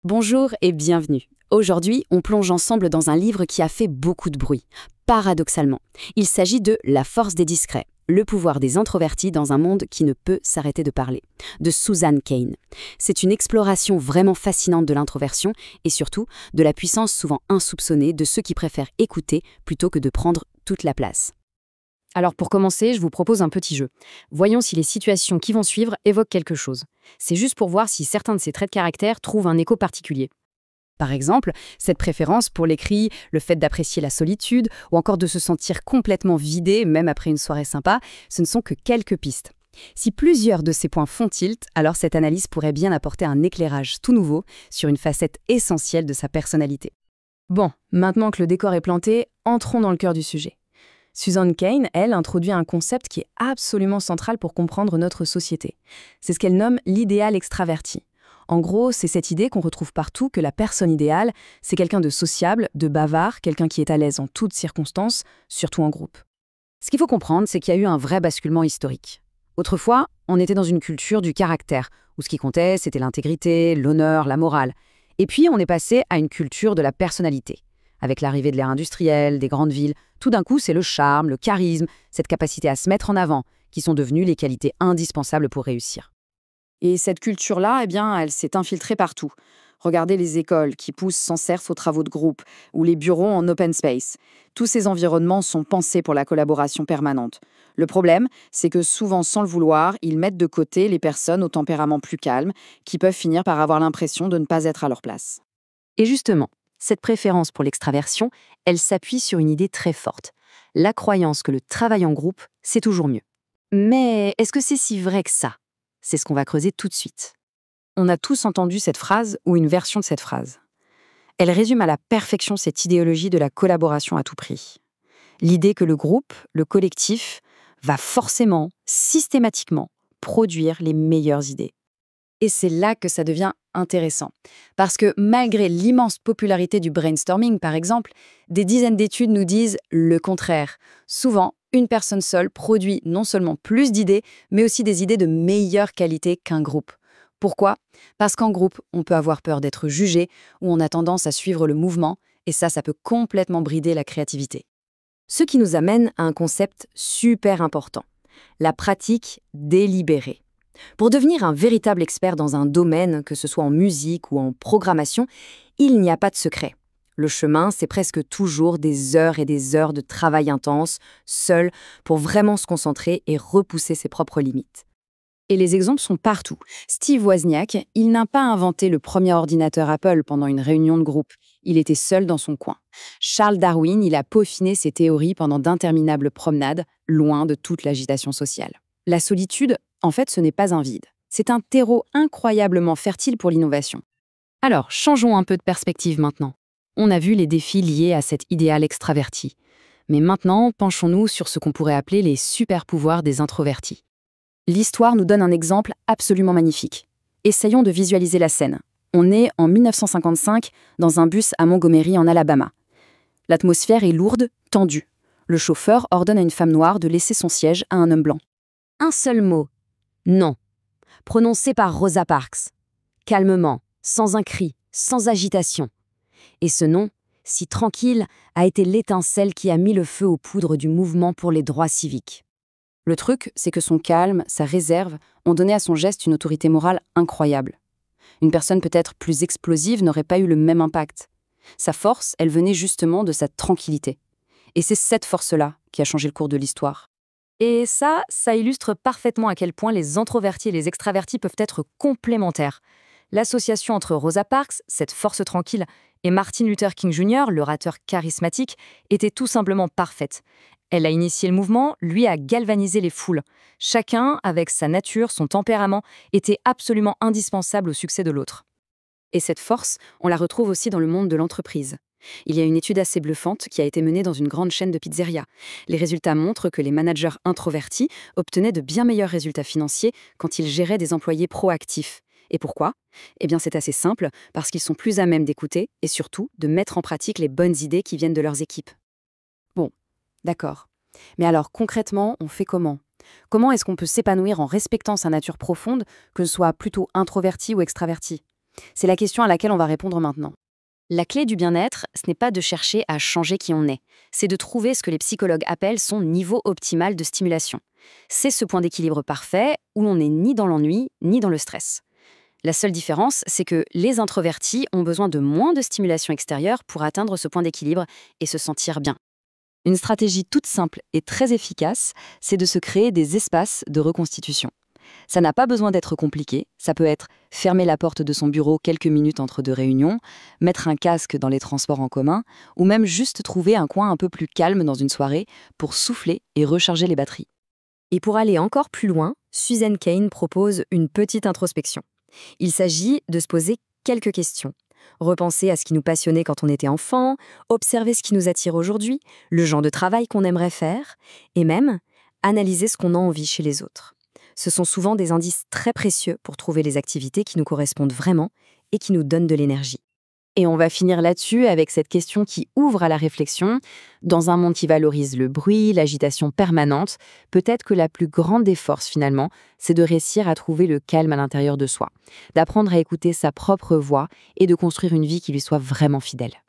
Bonjour et bienvenue. Aujourd'hui, on plonge ensemble dans un livre qui a fait beaucoup de bruit. Paradoxalement, il s'agit de La force des discrets, le pouvoir des introvertis dans un monde qui ne peut s'arrêter de parler, de Susan Cain. C'est une exploration vraiment fascinante de l'introversion et surtout de la puissance souvent insoupçonnée de ceux qui préfèrent écouter plutôt que de prendre toute la place. Alors pour commencer, je vous propose un petit jeu. Voyons si les situations qui vont suivre évoquent quelque chose. C'est juste pour voir si certains de ces traits de caractère trouvent un écho particulier. Par exemple, cette préférence pour l'écrit, le fait d'apprécier la solitude ou encore de se sentir complètement vidé, même après une soirée sympa, ce ne sont que quelques pistes. Si plusieurs de ces points font tilt, alors cette analyse pourrait bien apporter un éclairage tout nouveau sur une facette essentielle de sa personnalité. Bon, maintenant que le décor est planté, entrons dans le cœur du sujet. Susan Cain, elle, introduit un concept qui est absolument central pour comprendre notre société. C'est ce qu'elle nomme l'idéal extraverti. En gros, c'est cette idée qu'on retrouve partout que la personne idéale, c'est quelqu'un de sociable, de bavard, quelqu'un qui est à l'aise en toutes circonstances, surtout en groupe. Ce qu'il faut comprendre, c'est qu'il y a eu un vrai basculement historique. Autrefois, on était dans une culture du caractère, où ce qui comptait, c'était l'intégrité, l'honneur, la morale. Et puis, on est passé à une culture de la personnalité. Avec l'arrivée de l'ère industrielle, des grandes villes, tout d'un coup, c'est le charme, le charisme, cette capacité à se mettre en avant, qui sont devenues les qualités indispensables pour réussir. Et cette culture-là, elle s'est infiltrée partout. Regardez les écoles qui poussent sans cesse aux travaux de groupe ou les bureaux en open space. Tous ces environnements sont pensés pour la collaboration permanente. Le problème, c'est que souvent, sans le vouloir, ils mettent de côté les personnes au tempérament plus calme qui peuvent finir par avoir l'impression de ne pas être à leur place. Et justement, cette préférence pour l'extraversion, elle s'appuie sur une idée très forte. La croyance que le travail en groupe, c'est toujours mieux. Mais est-ce que c'est si vrai que ça ? C'est ce qu'on va creuser tout de suite. On a tous entendu cette phrase ou une version de cette phrase. Elle résume à la perfection cette idéologie de la collaboration à tout prix. L'idée que le groupe, le collectif, va forcément, systématiquement, produire les meilleures idées. Et c'est là que ça devient intéressant. Parce que malgré l'immense popularité du brainstorming, par exemple, des dizaines d'études nous disent le contraire. Souvent, une personne seule produit non seulement plus d'idées, mais aussi des idées de meilleure qualité qu'un groupe. Pourquoi ? Parce qu'en groupe, on peut avoir peur d'être jugé ou on a tendance à suivre le mouvement, et ça peut complètement brider la créativité. Ce qui nous amène à un concept super important, la pratique délibérée. Pour devenir un véritable expert dans un domaine, que ce soit en musique ou en programmation, il n'y a pas de secret. Le chemin, c'est presque toujours des heures et des heures de travail intense, seul, pour vraiment se concentrer et repousser ses propres limites. Et les exemples sont partout. Steve Wozniak, il n'a pas inventé le premier ordinateur Apple pendant une réunion de groupe. Il était seul dans son coin. Charles Darwin, il a peaufiné ses théories pendant d'interminables promenades, loin de toute l'agitation sociale. La solitude, en fait, ce n'est pas un vide. C'est un terreau incroyablement fertile pour l'innovation. Alors, changeons un peu de perspective maintenant. On a vu les défis liés à cet idéal extraverti. Mais maintenant, penchons-nous sur ce qu'on pourrait appeler les super-pouvoirs des introvertis. L'histoire nous donne un exemple absolument magnifique. Essayons de visualiser la scène. On est en 1955 dans un bus à Montgomery en Alabama. L'atmosphère est lourde, tendue. Le chauffeur ordonne à une femme noire de laisser son siège à un homme blanc. Un seul mot. Non. Prononcé par Rosa Parks. Calmement, sans un cri, sans agitation. Et ce nom, si tranquille, a été l'étincelle qui a mis le feu aux poudres du mouvement pour les droits civiques. Le truc, c'est que son calme, sa réserve, ont donné à son geste une autorité morale incroyable. Une personne peut-être plus explosive n'aurait pas eu le même impact. Sa force, elle venait justement de sa tranquillité. Et c'est cette force-là qui a changé le cours de l'histoire. Et ça illustre parfaitement à quel point les introvertis et les extravertis peuvent être complémentaires. L'association entre Rosa Parks, cette force tranquille, et Martin Luther King Jr., l'orateur charismatique, était tout simplement parfaite. Elle a initié le mouvement, lui a galvanisé les foules. Chacun, avec sa nature, son tempérament, était absolument indispensable au succès de l'autre. Et cette force, on la retrouve aussi dans le monde de l'entreprise. Il y a une étude assez bluffante qui a été menée dans une grande chaîne de pizzerias. Les résultats montrent que les managers introvertis obtenaient de bien meilleurs résultats financiers quand ils géraient des employés proactifs. Et pourquoi ? Eh bien, c'est assez simple, parce qu'ils sont plus à même d'écouter et surtout de mettre en pratique les bonnes idées qui viennent de leurs équipes. Bon, d'accord. Mais alors, concrètement, on fait comment ? Comment est-ce qu'on peut s'épanouir en respectant sa nature profonde, que ce soit plutôt introverti ou extraverti ? C'est la question à laquelle on va répondre maintenant. La clé du bien-être, ce n'est pas de chercher à changer qui on est, c'est de trouver ce que les psychologues appellent son niveau optimal de stimulation. C'est ce point d'équilibre parfait où l'on n'est ni dans l'ennui, ni dans le stress. La seule différence, c'est que les introvertis ont besoin de moins de stimulation extérieure pour atteindre ce point d'équilibre et se sentir bien. Une stratégie toute simple et très efficace, c'est de se créer des espaces de reconstitution. Ça n'a pas besoin d'être compliqué, ça peut être fermer la porte de son bureau quelques minutes entre deux réunions, mettre un casque dans les transports en commun, ou même juste trouver un coin un peu plus calme dans une soirée pour souffler et recharger les batteries. Et pour aller encore plus loin, Susan Cain propose une petite introspection. Il s'agit de se poser quelques questions. Repenser à ce qui nous passionnait quand on était enfant, observer ce qui nous attire aujourd'hui, le genre de travail qu'on aimerait faire, et même analyser ce qu'on a envie chez les autres. Ce sont souvent des indices très précieux pour trouver les activités qui nous correspondent vraiment et qui nous donnent de l'énergie. Et on va finir là-dessus avec cette question qui ouvre à la réflexion. Dans un monde qui valorise le bruit, l'agitation permanente, peut-être que la plus grande des forces finalement, c'est de réussir à trouver le calme à l'intérieur de soi, d'apprendre à écouter sa propre voix et de construire une vie qui lui soit vraiment fidèle.